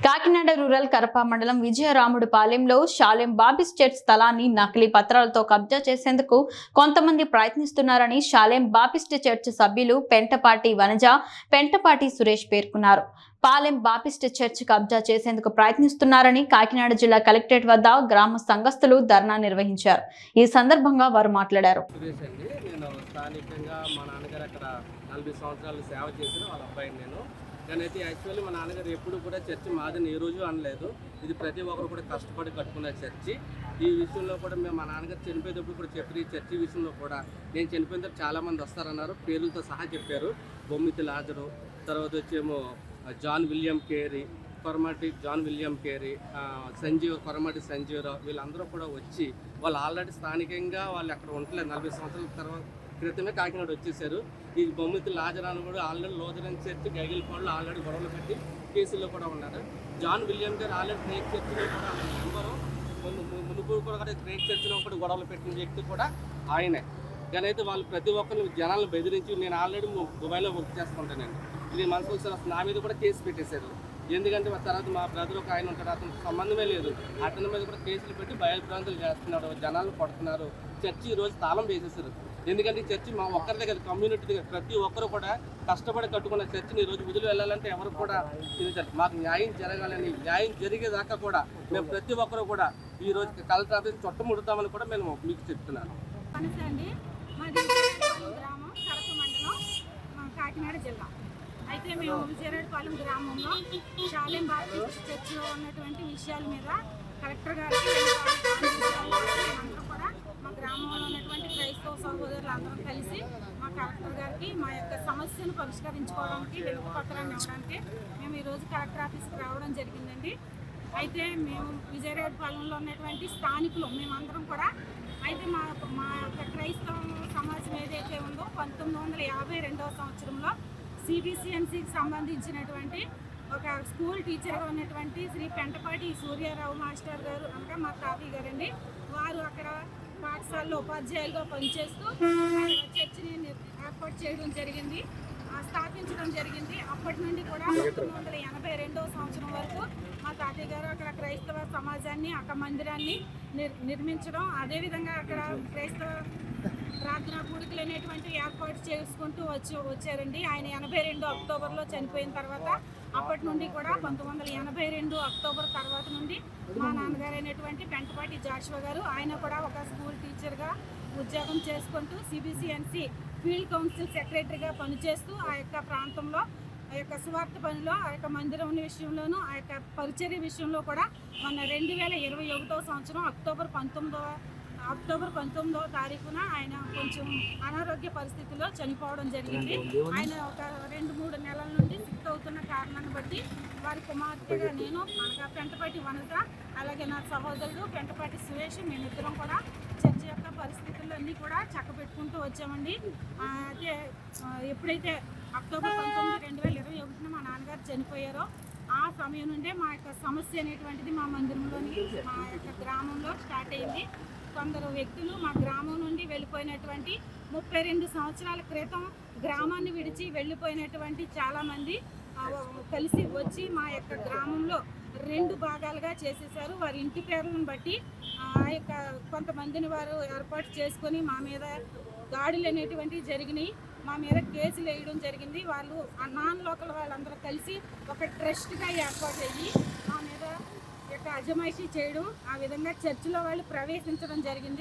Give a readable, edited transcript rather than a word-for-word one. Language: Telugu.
కాకినాడ రూరల్ కరప మండలం విజయరాముడుపాలెంలో షాలెం బాప్టిస్ట్ చర్చ్ స్థలాన్ని నకిలీ పత్రాలతో కబ్జా చేసేందుకు కొంతమంది ప్రయత్నిస్తున్నారని షాలెం బాప్టిస్ట్ చర్చ్ సభ్యులు పెంటపాటి వనజ, పెంటపాటి సురేష్ పేర్కొన్నారు. పాలెం బాప్టిస్ట్ చర్చ్ కబ్జా చేసేందుకు ప్రయత్నిస్తున్నారని కాకినాడ జిల్లా కలెక్టరేట్ వద్ద గ్రామ సంఘస్థులు ధర్నా నిర్వహించారు. ఈ సందర్భంగా వారు మాట్లాడారు. నేనైతే యాక్చువల్లీ మా నాన్నగారు ఎప్పుడు కూడా చర్చి మాదని ఏ రోజు అనలేదు. ఇది ప్రతి ఒక్కరు కూడా కష్టపడి కట్టుకున్న చర్చి. ఈ విషయంలో కూడా మేము మా నాన్నగారు చనిపోయేటప్పుడు కూడా చెప్పారు. ఈ చర్చి విషయంలో కూడా నేను చనిపోయిన తర్వాత చాలామంది వస్తారన్నారు, పేర్లతో సహా చెప్పారు. బొమ్మితి లాజరు, తర్వాత వచ్చేమో John William Carey, Koramati John William Carey, Koramati Sanjeeva Rao, వీళ్ళందరూ కూడా వచ్చి వాళ్ళు ఆల్రెడీ స్థానికంగా వాళ్ళు అక్కడ ఉండలేదు. 40 సంవత్సరాల తర్వాత క్రితమే కాకినాడ వచ్చేసారు. ఈ బొమ్మితి లాజరాను కూడా ఆల్రెడీ లోదరన్ చర్చి గైగిల్పాడులో ఆల్రెడీ గొడవలు పెట్టి కేసుల్లో కూడా ఉన్నారు. జాన్ విలియం గారు ఆల్రెడీ క్రేక్ చర్చిలో కూడా మెంబరు, మునుపు కూడా క్రేక్ చర్చిలో కూడా గొడవలు పెట్టిన వ్యక్తి కూడా ఆయనే. కానీ అయితే వాళ్ళు ప్రతి ఒక్కరిని జనాలను బెదిరించి నేను ఆల్రెడీ దుబాయ్లో వర్క్ చేసుకుంటానండి. ఇది మనసు నా మీద కూడా కేసు పెట్టేశారు. ఎందుకంటే తర్వాత మా బ్రదర్ ఒక ఆయన ఉంటాడు, అతనికి సంబంధమే లేదు. అతని మీద కూడా కేసులు పెట్టి భయభ్రాంతులు చేస్తున్నాడు, జనాలు కొడుతున్నారు. చర్చి ఈరోజు తాళం వేసేసారు. ఎందుకంటే ఈ చర్చి మా ఒక్కరి దగ్గర, కమ్యూనిటీ దగ్గర ప్రతి ఒక్కరు కూడా కష్టపడి కట్టుకున్న చర్చిని ఈరోజు వదిలి వెళ్ళాలంటే ఎవరు కూడా మాకు న్యాయం జరగాలని, న్యాయం జరిగేదాకా కూడా మేము ప్రతి ఒక్కరు కూడా ఈరోజు కలెక్టర్ ఆఫీస్ చుట్టముడతామని కూడా మేము మీకు చెప్తున్నాను. కాకినాడ జిల్లా అయితే మేము విజయరాముడుపాలెం గ్రామంలో షాలెం బాప్టిస్ట్ చర్చిలో ఉన్నటువంటి విషయాల మీద కలెక్టర్ గారికి అందరూ కూడా మా గ్రామంలో ఉన్నటువంటి క్రైస్తవ సహోదరులు అందరం కలిసి మా కలెక్టర్ గారికి మా యొక్క సమస్యను పరిష్కరించుకోవడానికి వినతి పత్రాన్ని ఇవ్వడానికి మేము ఈరోజు కలెక్టర్ ఆఫీస్కి రావడం జరిగిందండి. అయితే మేము విజయరాముడుపాలెంలో ఉన్నటువంటి స్థానికులు మేమందరం కూడా అయితే మా యొక్క క్రైస్తవ సమాజం ఏదైతే ఉందో 1952వ సంవత్సరంలో CBCNCకి సంబంధించినటువంటి ఒక స్కూల్ టీచర్గా ఉన్నటువంటి శ్రీ పెంటపాటి సూర్యారావు మాస్టర్ గారు అనగా మా తాతయ్య గారండి. వారు అక్కడ పాఠశాలలో ఉపాధ్యాయులుగా పనిచేస్తూ చర్చిని ఏర్పాటు చేయడం జరిగింది, స్థాపించడం జరిగింది. అప్పటి నుండి కూడా 1982వ సంవత్సరం వరకు మా తాతయ్య గారు అక్కడ క్రైస్తవ సమాజాన్ని, అక్కడ మందిరాన్ని నిర్మించడం, అదేవిధంగా అక్కడ క్రైస్తవ ప్రార్థనా కూడికలు అనేటువంటి ఏర్పాటు చేసుకుంటూ వచ్చారండి. ఆయన 82 అక్టోబర్లో చనిపోయిన తర్వాత అప్పటి నుండి కూడా 1982 అక్టోబర్ తర్వాత నుండి మా నాన్నగారు అయినటువంటి పెంటపాటి జాషువా గారు ఆయన కూడా ఒక స్కూల్ టీచర్గా ఉద్యోగం చేసుకుంటూ CBCNC ఫీల్డ్ కౌన్సిల్ సెక్రటరీగా పనిచేస్తూ ఆ యొక్క ప్రాంతంలో ఆ యొక్క సువార్త పనిలో, ఆ యొక్క మందిరం విషయంలోనూ, ఆ యొక్క పరిచర్య విషయంలో కూడా మొన్న 2021వ సంవత్సరం అక్టోబర్ 19వ తారీఖున ఆయన కొంచెం అనారోగ్య పరిస్థితిలో చనిపోవడం జరిగింది. ఆయన ఒక 2-3 నెలల నుండి సిక్ అవుతున్న కారణాన్ని బట్టి వారి కుమార్తెగా నేను, అనగా పెంటపాటి వనజ, అలాగే నా సహోదరుడు పెంటపాటి సురేష్, మేమిద్దరం కూడా చర్చి యొక్క పరిస్థితులన్నీ కూడా చక్కబెట్టుకుంటూ వచ్చామండి. అయితే ఎప్పుడైతే అక్టోబర్ 19, 2021న మా నాన్నగారు చనిపోయారో ఆ సమయం నుండే మా యొక్క సమస్య అనేటువంటిది మా మందిరంలోని, మా యొక్క గ్రామంలో స్టార్ట్ అయింది. కొందరు వ్యక్తులు మా గ్రామం నుండి వెళ్ళిపోయినటువంటి 32 సంవత్సరాల క్రితం గ్రామాన్ని విడిచి వెళ్ళిపోయినటువంటి చాలామంది కలిసి వచ్చి మా యొక్క గ్రామంలో 2 భాగాలుగా చేసేసారు. వారి ఇంటి పేర్లను బట్టి ఆ యొక్క కొంతమందిని వారు ఏర్పాటు చేసుకొని మా మీద దాడులు అనేటువంటివి జరిగినాయి, మా మీద కేసులు వేయడం జరిగింది. వాళ్ళు నాన్ లోకల్ వాళ్ళందరూ కలిసి ఒక ట్రస్ట్గా ఏర్పాటు అయ్యి మా మీద యొక్క అజమాయిషీ చేయడం, ఆ విధంగా చర్చిలో వాళ్ళు ప్రవేశించడం జరిగింది.